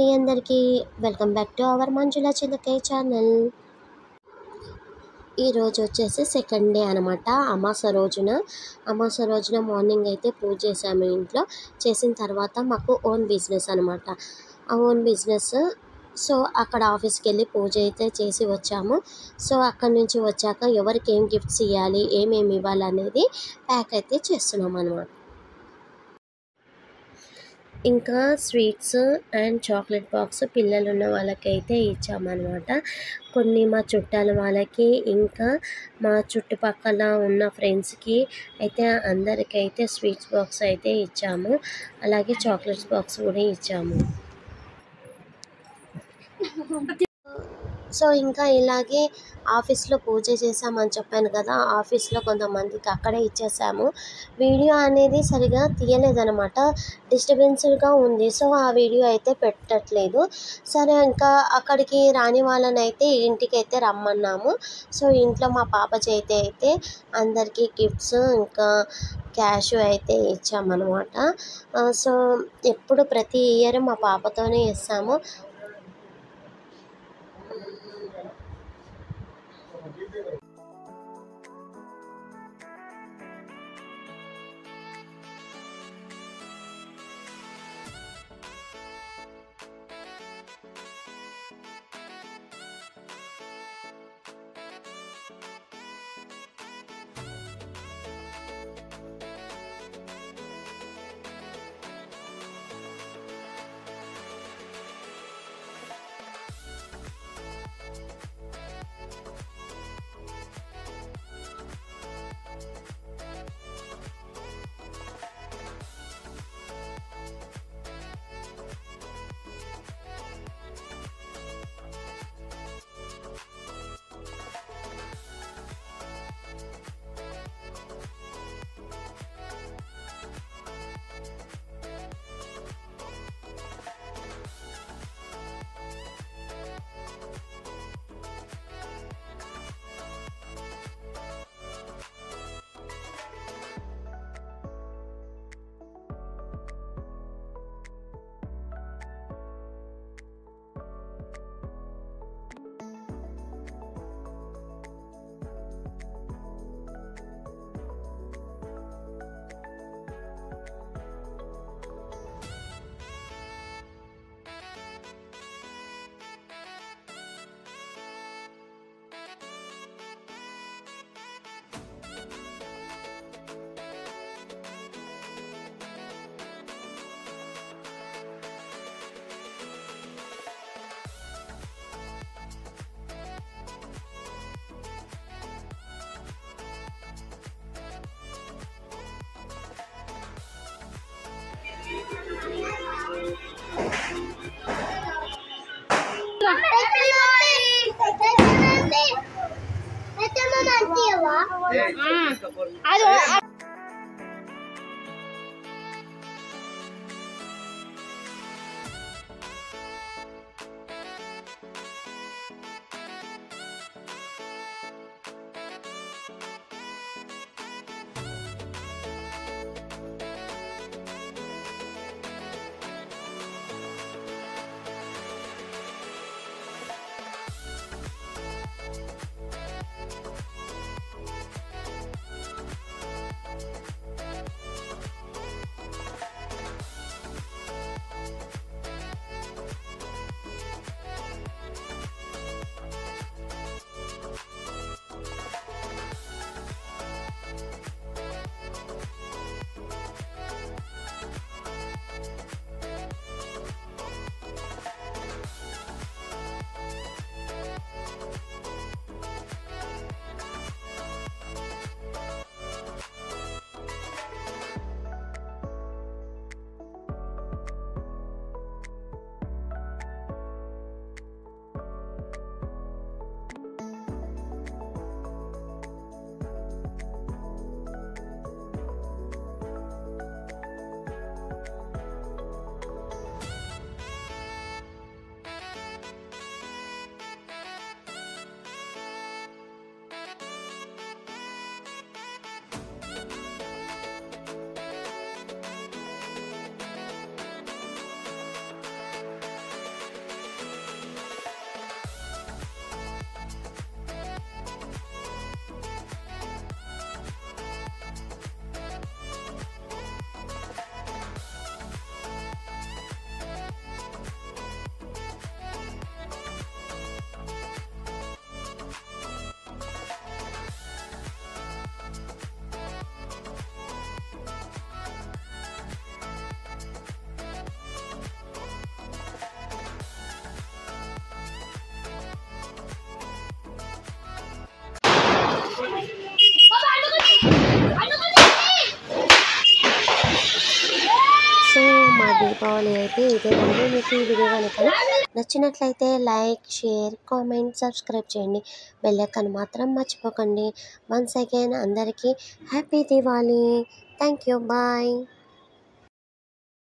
Hi అందరికీ, welcome back to our Manjula Chilakayya channel. ఈరోజు వచ్చేసి సెకండ్ డే అనమాట. అమాస రోజున మార్నింగ్ అయితే పూజ చేసాము ఇంట్లో. చేసిన తర్వాత మాకు ఓన్ బిజినెస్ అనమాట. ఆ ఓన్ బిజినెస్ సో అక్కడ ఆఫీస్కి వెళ్ళి పూజ అయితే చేసి వచ్చాము. సో అక్కడి నుంచి వచ్చాక ఎవరికి ఏం గిఫ్ట్స్ ఇవ్వాలి, ఏమేమి ఇవ్వాలి అనేది ప్యాక్ అయితే చేస్తున్నాం అనమాట. ఇంకా స్వీట్స్ అండ్ చాక్లెట్ బాక్స్ పిల్లలు ఉన్న వాళ్ళకైతే ఇచ్చామన్నమాట. కొన్ని మా చుట్టాల వాళ్ళకి, ఇంకా మా చుట్టుపక్కల ఉన్న ఫ్రెండ్స్కి అయితే అందరికైతే స్వీట్స్ బాక్స్ అయితే ఇచ్చాము. అలాగే చాక్లెట్స్ బాక్స్ కూడా ఇచ్చాము. సో ఇంకా ఇలాగే ఆఫీస్లో పూజ చేసామని చెప్పాను కదా, ఆఫీస్లో కొంతమందికి అక్కడే ఇచ్చేసాము. వీడియో అనేది సరిగా తీయలేదనమాట, డిస్టర్బెన్స్గా ఉంది. సో ఆ వీడియో అయితే పెట్టట్లేదు. సరే ఇంకా అక్కడికి రాని వాళ్ళని అయితే ఇంటికి అయితే రమ్మన్నాము. సో ఇంట్లో మా పాప చేతి అయితే అందరికీ గిఫ్ట్స్ ఇంకా క్యాష్ అయితే ఇచ్చామన్నమాట. సో ఎప్పుడు ప్రతి ఇయర్ మా పాపతోనే ఇస్తాము. దీపావళి అయితే ఇదేనండి. మీకు ఈ వీడియో కనుక నచ్చినట్లయితే లైక్, షేర్, కామెంట్, సబ్స్క్రైబ్ చేయండి. బెల్ ఐకాన్ మాత్రం మర్చిపోకండి. వన్స్ అగైన్ అందరికీ happy Diwali. Thank you. Bye.